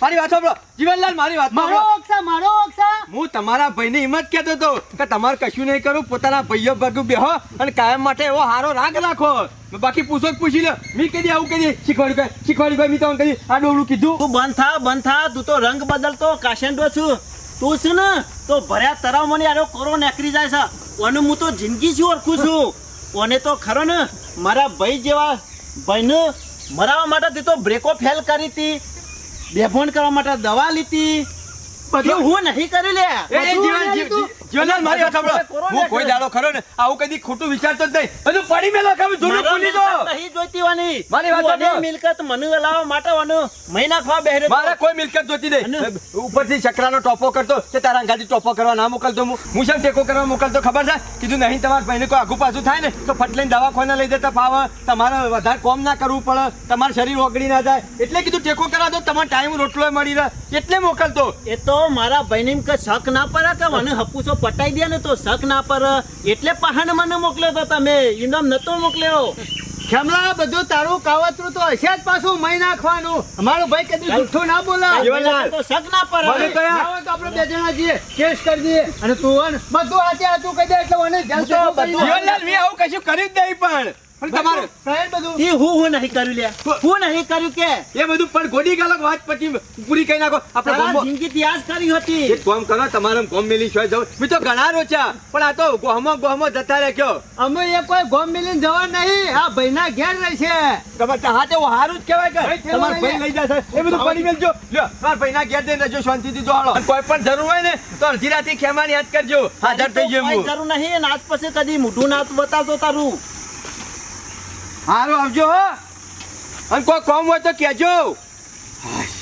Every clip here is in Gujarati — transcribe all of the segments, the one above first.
મારી વાત સાંભળો જીવનલાલ, મારી વાત મારો ઓક્ષા હું તમારા ભાઈની હિંમત કહેતો હતો કે તમારે કશું નહીં કરું, પોતાના ભાઈઓ ભેગું બેહો અને કાયમ માટે એવો હારો રાગ રાખો. બાકી પૂછો પૂછી લો, મી કદી આવું કદી શીખવાડી ભાઈ મી તમને કદી આ ડોળું કીધું. તું બંધ થા તું તો રંગ બદલતો કાશેન્ડો છું. તું છે ને તો ભર્યા તરાવ મને આરો કોરો નીકળી જાય છે. અને હું તો જિંદગી થી ઓળખું છું. ઓને તો ખરો ને મારા ભાઈ જેવા ભાઈને મરાવા માટે તે તો બ્રેકો ફેલ કરી હતી, બેફોન કરવા માટે દવા લીધી, બધું હું નહીં કરી લે. જીવનલાલ મારી વાત સાંભળો, હું કોઈ દાડો ખરો ને આવું કદી ખોટું વિચારતો જ નહીં. બધું પડી મેલો કે જૂનું ભૂલી દો. નહીં જોઈતી વાની મારી વાત સાંભળો. મિલકત મને લાવવા માટે વાનું મહિના ખવા બેહરે. મારે કોઈ મિલકત જોતી નહીં. ઉપરથી ચક્રાનો ટોપો કરતો તે તારા અંગાથી ટોપો કરવા ના મોકલતો. હું શેમ ટેકો કરવા મોકલતો ખબર છે? કીધું નહીં તમારા ભાઈને કોઈ આગુ પાછું થાય ને તો ફટ લઈને દવાખાને લઈ જતા ફાવે. તમારે વધારે કોમ ના કરવું પડે, તમારું શરીર ઓગળી ના જાય એટલે કીધું ટેકો કરા દો, તમારે ટાઈમ રોટલો મળી રહે એટલે મોકલતો. એ તો મારા ભાઈને કે શક ના પડે કે મને હપુસો પટાઈ દે ને તો શક ના પડે એટલે પહાણ મને મોકલ્યો તો તમે ઇનામ નતો મોકલ્યો. ખેમલા બધું તારું કાવતરું તો હશે જ, પાછું મહી નાખવાનું. અમારું ભાઈ કદી જૂઠું ના બોલા. તો શક ના પડે. તો આપણે બે જણા જઈએ, કેસ કરી દઈએ અને તું બધું હાચું કહી દે એટલે મને જીવનલાલ મેં આવું કશું કર્યું જ નહીં. પણ તમારે બધું એ હું નહીં કર્યું લે, હું નહીં કર્યું કે એ બધું પણ ગોડી ગાલક વાત પછી પૂરી કરી નાખો. આપણે જિંદગી ત્યાજ કરી હતી. એક કામ કરો, તમારે ગોમ મેલી છો જાવ. મેં તો ઘણા રોચા પણ આ તો ગોમો જતા રાખ્યો. અમે એ કોઈ ગોમ મિલીને જવા નહીં, આ ભાઈના ઘેર રહેશે. હા તે સારું જ કહેવાય કે તમારા ભાઈ લઈ જશે. એ બધું પડી મેલજો. લ્યો તમારા ભાઈના ઘેર જઈને રહેજો શાંતિથી. દોડો કોઈ પણ જરૂર હોય ને તો અડધી રાતે ખેમાની યાદ કરજો. હાજર થઈ ગયો હું. જરૂર નહીં નાચ પછી કદી મોઢું નાચ બતાવતો તારું. હારું આવજો હો. અને કોઈ કોમ હોય તો કહેજો.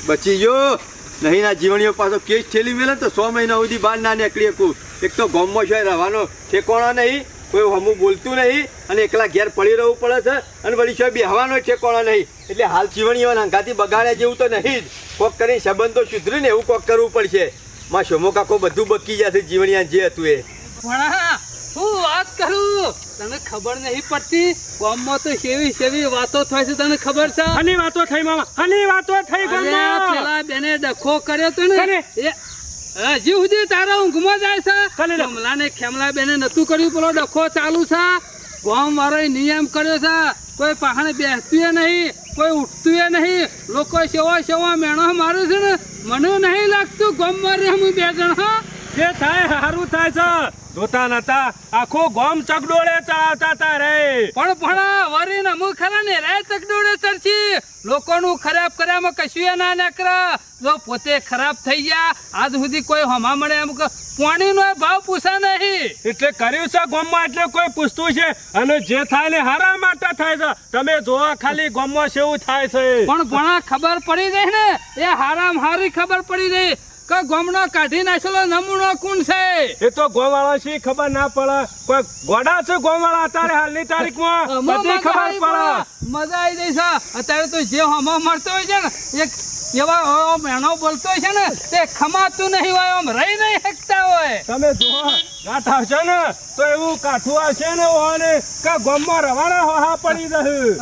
બચી ગયો નહીં ના જીવણીઓ પાછો કેસ ઠેલી મેલે તો 6 મહિના સુધી બહાર ના નીકળી શકું. એક તો ગામમાં છે રહેવાનો ઠેકોણો નહીં, કોઈ હમું બોલતું નહીં અને એકલા ઘેર પડી રહેવું પડે છે. અને વળી છે બેહવાનો ઠેકોણો નહીં. એટલે હાલ જીવણીઓ અંગાથી બગાડ્યા જેવું તો નહીં જ. કોક કરીને સંબંધો સુધરી ને એવું કોક કરવું પડશે. માં શોમો કાકો બધું બકી જશે જીવણીયા જે હતું એ. હું વાત કરું તને ખબર નહીં પડતી. ગામમાં તો સેવી વાતો થાય છે, તને ખબર છે? હની વાતો થઈ મામા, હની વાતો થઈ ગામમાં. પેલા બેને ડખો કર્યો તો ને એ હજી સુધી તારા ઊંઘમાં જાય છે. કમલાને ખેમલા બેને નતું કર્યું, પેલો ડખો ચાલુ છે. ગામ વાળો નિયમ કર્યો છે, કોઈ પહાણે બેસતું નહીં, કોઈ ઉઠતું નહીં. લોકો સેવા મેણો મારે છે ને મને નહીં લાગતું ગામમાં રે હું 2 જણ. જે થાય સારું થાય છે. જોતા નતા આખો ગામ ચકડોળે ચડાવતા તા રે. પણ વરીને અમુક ખરા ને રે ચકડોળે ચડશી. લોકોનું ખરાબ કર્યામાં કશું ના નકરે. જો પોતે ખરાબ થઈ ગયા આજ સુધી કોઈ હમા મળે એમ પાણીનો ભાવ પૂછા નહીં. એટલે કર્યું છે ગામમાં એટલે કોઈ પૂછતું છે. અને જે થાય ને હારા માટે થાય છે. તમે જોવા ખાલી ગામમાં કેવું થાય છે. પણ ખબર પડી રહી ને એ હારામ હારી ખબર પડી રહી કે ગામનો કાઢી નાખેલો નમૂનો કોણ છે. એ તો ગોવાળા છે ખબર ના પડે. કોઈ ગોડા છે ગોવાળા અત્યારે હાલની તારીખમાં બધી ખબર પડે. મજા આવી જાય છે. અત્યારે તો જે હમો મળતો હોય છે ને એક એવા મેણો બોલતો હોય છે ને તે ખમાતું નહીં હોય, આમ રહી નહીં શકતા હોય. તમે જોવા ગાંઠ આવશે ને તો એવું કાઠું આવશે ને ઓને કે ગામમાં રવાના હોહા પડી રહ્યું.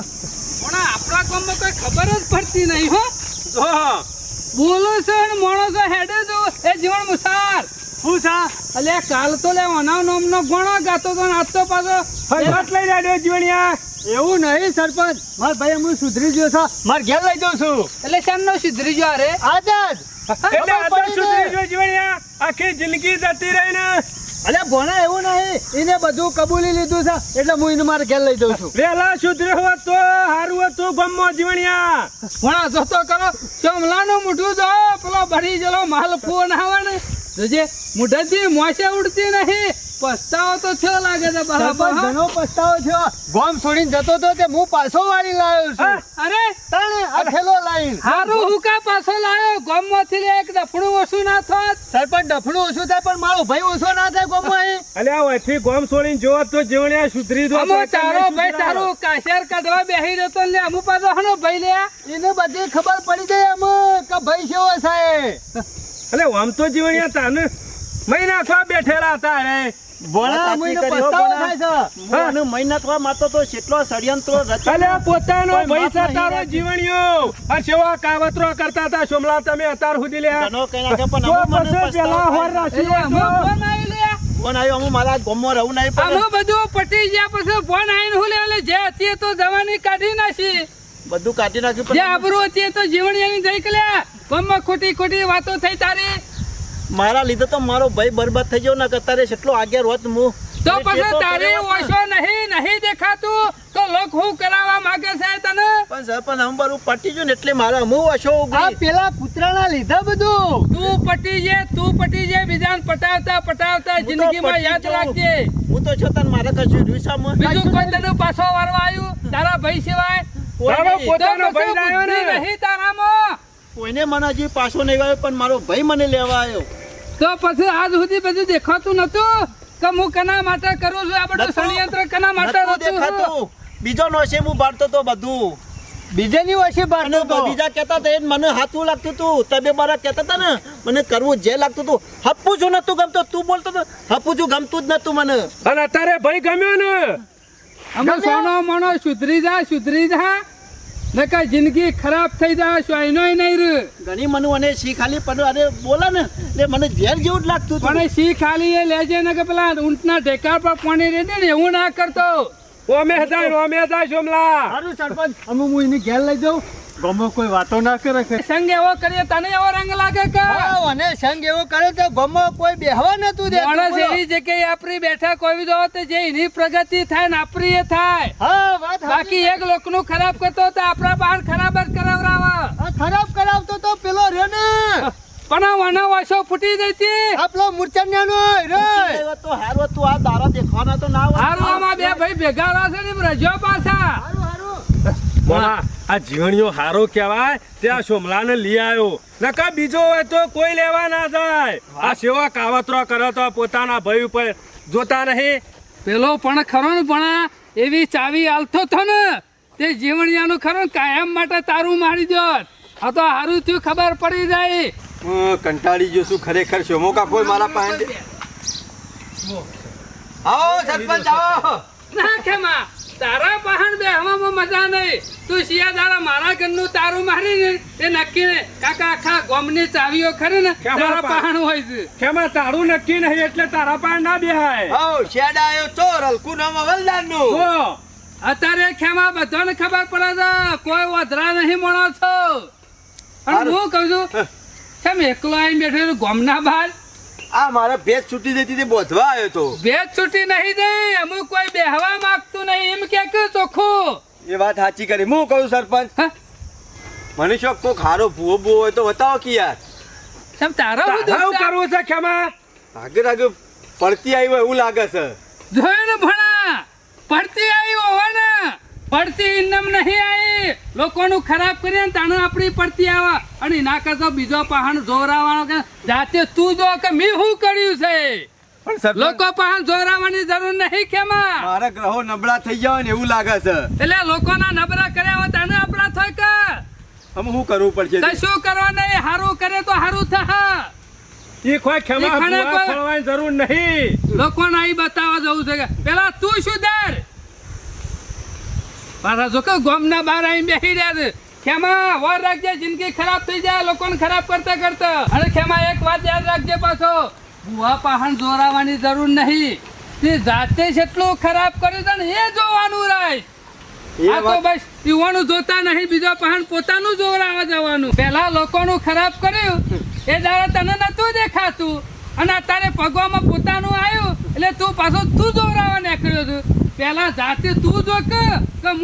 પણ આપણા ગામમાં કોઈ ખબર જ પડતી નહીં હો. જો બોલો છે ને માણસો હેડે જો એ જીવન મુસાર શું છે? અલે કાલ તો લે અનાવ નામનો ગણો ગાતો તો આજ તો પાછો ફરત લઈ જાડ્યો જીવણિયા. એવું નહીં સરપંચ, મારા ભાઈ હું સુધરી ગયો છે, મારે ઘેર લઈ જાઉં છું. એટલે શેમનો સુધરી ગયો? અરે આજ એટલે આદર સુધરી ગયો જીવણિયા. આખી જિંદગી જતી રહી ને. અલે ભણા એવું નહીં, એને બધું કબૂલી લીધું છે એટલે હું એને મારે ઘેર લઈ જાઉં છું. વેલા સુધર્યો હોત તો હારું હતું ગામમાં જીવણિયા. ભણા જોતો કરો ચોમલાનું મોઢું જો પેલો ભરી ગયેલો માલ ફોન આવે ને જોજે મોઢાથી મોસે ઉડતી નહીં. પસ્તાવો તો થયો લાગે છે બરાબર. ઘણો પસ્તાવો થયો. ગામ છોડીને જતો તો તે હું પાછો વાળી લાવ્યો છું. અરે તને આ થેલો લાઈન હારું હુકા પાછો લાવ્યો. ગામમાંથી એક ડફણું ઓછું ના થાત. સરપંચ ડફણું ઓછું થાય પણ મારો ભાઈ ઓછો ના થાય ગામમાં. અલ્યા ઓથી ગામ છોડીને જોત તો જીવણિયા સુધરી દો. અમો તારો ભાઈ તારું કાશેર કાઢવા બેહી રહ્યો તો લે અમુ પાછો હનો ભાઈ લે એને બધી ખબર પડી જાય અમે કે ભાઈ કેવો થાય. અલે આમ તો જીવણિયા તાને મહિના ખવા બેઠેલા હતા રે. ભણા મુઈને સાચી કરી હો, પસ્તાવો ભણા. થાય છે. હું આને મહિનાથવા મારતો તો કેટલો ષડયંત્રો રચ્યો. અલે પોતાનો કોઈ ભાઈ માપ નહીં તારો રાખી. જીવણીઓ આ સેવા કાવતરો કરતા હતા સોમલા તમે અત્યાર સુધી લે ઘણો કઈ નાખે પણ તો અમુક મને પછી પેલા પસ્તાવો હોર થાય. રાશિ એટલે અમુક ફોન આવી લે ફોન આવ્યો, અમુક મારા ગામમાં રહું નહીં પડે. આમાં બધું પટી ગયા પછી ફોન આવીને હું લેવા જે હતી એ તો જવાની કાઢી નાખી બધું કાઢી નાખ્યું જે પણ આબરૂ હતી એ તો જીવણીની જઈ કે લે ગમમાં ખોટી ખોટી વાતો થઈ તારી મારા લીધે તો મારો ભાઈ બરબાદ થઈ ગયો. ના કરતા રે કેટલો આગળ હોત હું. તો અરે પછી ટેકો તારી કર્યો હોત. ઓછો નહીં દેખાતું તો લોક હું કરાવવા માંગે છે તને પણ સરપંચ હમ બરું પટી ગયું ને એટલે મારા હું અશો આ ઉગરી. પેલા કૂતરાના લીધા બધું. તું પટી જે બીજાને પટાવતા હું તો જિંદગીમાં પટી યાદ ગયો. રાખજે હું તો છતાં મારે કશું રહ્યું સામે. બીજું કોઈ તને પાછો વારવા આવ્યું તારા ભાઈ સિવાય કોઈ તારો નહીં. પોતાનો તો પછી ભાઈ આવ્યો બુદ્ધિ ને નહીં તારામાં કોઈને મને હજી પાછો નહીં આવ્યો પણ મારો ભાઈ મને લેવા આવ્યો. તો પછી આજ સુધી બધું દેખાતું નતું કે હું કના માટે કરું છું આ બધું નતું. ષડયંત્ર કના માટે નતું રચું છું? દેખાતું. બીજો નોશે હું બાળતો તો બધું. બીજાની વચ્ચે અને બારતો તો. બીજા કહેતા હતા એને મને હાથું લાગતું હતું. તમે મારા કહેતા હતા ને મને કરવું જે લાગતું હતું. હપ્પું છું નતું ગમતો. તું બોલતો તો હપ્પું છું ગમતું જ નતું મને. અને અત્યારે ભાઈ ગમ્યો ને અમે સોનો મોનો સુધરી જા નકા જિંદગી ખરાબ થઈ જાય સોયનોય નહીં રહ્યું ઘણી મને અને શી ખાલી પણ અરે બોલા ને એટલે મને ઝેર જેવું જ લાગતું હતું. પણ સી ખાલી એ લેજે ને કે પેલા ઊંટના ઢેકા પર પાણી રહે ને એવું ના કરતો ઓમે જાય સોમલા સારું સરપંચ અમે હું એની ઘેર લઈ જાઉં. ગમો કોઈ વાતો ના કરે કે. સંગ એવો કરીએ તને એવો રંગ લાગે કે હા, અને સંગ એવો કરે તો ગમો કોઈ બેહવા નતું દેતું. માણસ બોલો. એવી જગ્યાએ આપણી બેઠા કોઈ જો તો જે એની પ્રગતિ થાય ને આપણી એ થાય હા, વાત સાચી. બાકી એક લોકનું ખરાબ કરતો તો આપણા બહાર ખરાબ જ કરાવરાવા આ ખરાબ કરાવતો તો પેલો રે ને પણ આ વનો વાસો ફૂટી જઈતી આપણો મૂર્છન્યાનો રે. એ તો હારું હતું. આ દારા દેખવાના તો ના હોય. હારું આમાં બે ભાઈ ભેગા રહેશે ને રજો પાછા સારું, સારું. બોલા આ જીવણીઓ હારો કહેવાય ત્યાં સોમલાને લઈ આવ્યો નકા બીજો હોય તો કોઈ લેવા ના જાય આ સેવા કાવતરો કરે તો પોતાના ભાઈ ઉપર જોતા નહીં પેલો પણ ખરો ને પણ એવી ચાવી આલતો હતો ને તે જીવણિયાનું ખરો ને કાયમ માટે તારું મારી દો આ તો હારું થયું ખબર પડી જાય હું કંટાળી ગયો છું ખરેખર સોમો કા કોઈ મારા પાસે આવો સરપંચ આવો ના ખેમા તારા પહાણ બે હવામાં મજા નહીં તું શિયા દાડા મારા ઘરનું તારું મારી ને એ નક્કી ને કાકા આખા ગોમની ચાવીઓ ખરી ને ખેમા તારા પા- પહાણ હોય છે કેમાં તારું નક્કી નહીં એટલે તારા પાસે ના બેહાય આવો શેડ આયો ચોર હલકુ નામ વલદાન નું જો અત્યારે ખેમા બધાને ખબર પડે છે કોઈ વધરા નહીં મળો છો અને હારું. હું કહું છું કેમ એકલો આવીને બેઠો ગોમના બહાર આ મારા ભેજ છૂટી જતી તે બોધવા આવ્યો તો ભેજ છૂટી નહીં દે અમુક કોઈ બેહવા માંગતું નહીં એમ કે ચોખ્ખું એ વાત સાચી કરી હું કહું સરપંચ હા? મને શોખ કોક હારો ભૂવો ભૂવો હોય તો બતાવો કે યાર કેમ તારો શું તારું દુઃખ છે? કરવું છે ખેમા આગળ આગળ પડતી આવી હોય એવું લાગે છે જોયું ને ભણા પડતી આવી હોવા ને પડતી ઇન્નમ નહીં આવી લોકોનું ખરાબ કરીએ ને તાનું આપણી પડતી આવે અને ના કરતો બીજો પહાણ જોરાવાનો કે જાતે તું જો કે મેં શું કર્યું છે પણ સરપંચ લોકો પહાણ જોરાવાની જરૂર નહીં કેમાં મારા ગ્રહો નબળા થઈ જાય ને એવું લાગે છે એટલે લોકોના નબળા કર્યા હોય તાને આપણા થાય કે હવે શું કરવું પડશે તો શું કરવા નહીં હારું કરે તો હારું થા એ કોઈ ખેમા એ ખાને ભૂવા કોઈ- ખોળવાની જરૂર નહીં લોકોને અહીં બતાવવા જવું છે કે પેલા તું સુધાર પાછા જો કે ગામના બહાર અહીં બેસી રહ્યા છે ખેમા વાર રાખજે જિંદગી ખરાબ થઈ જાય લોકોને ખરાબ કરતા કરતા અને ખેમા એક વાત યાદ રાખજે પાછો બુવા પહાણ જોરાવાની જરૂર નહીં તે જાતે જેટલું ખરાબ કર્યું છે ને એ જોવાનું રાય એ આ તો વાત બસ યુવાનું જોતા નહીં બીજો પહાણ પોતાનું જોરાવા જવાનું પેલા લોકોનું ખરાબ કર્યું એ દાડા તને નતું દેખાતું અને અત્યારે પગવામાં પોતાનું આવ્યું એટલે તું પાછો તું જોરાવા નીકળ્યો છું પેલા જાતે તું જો કે હું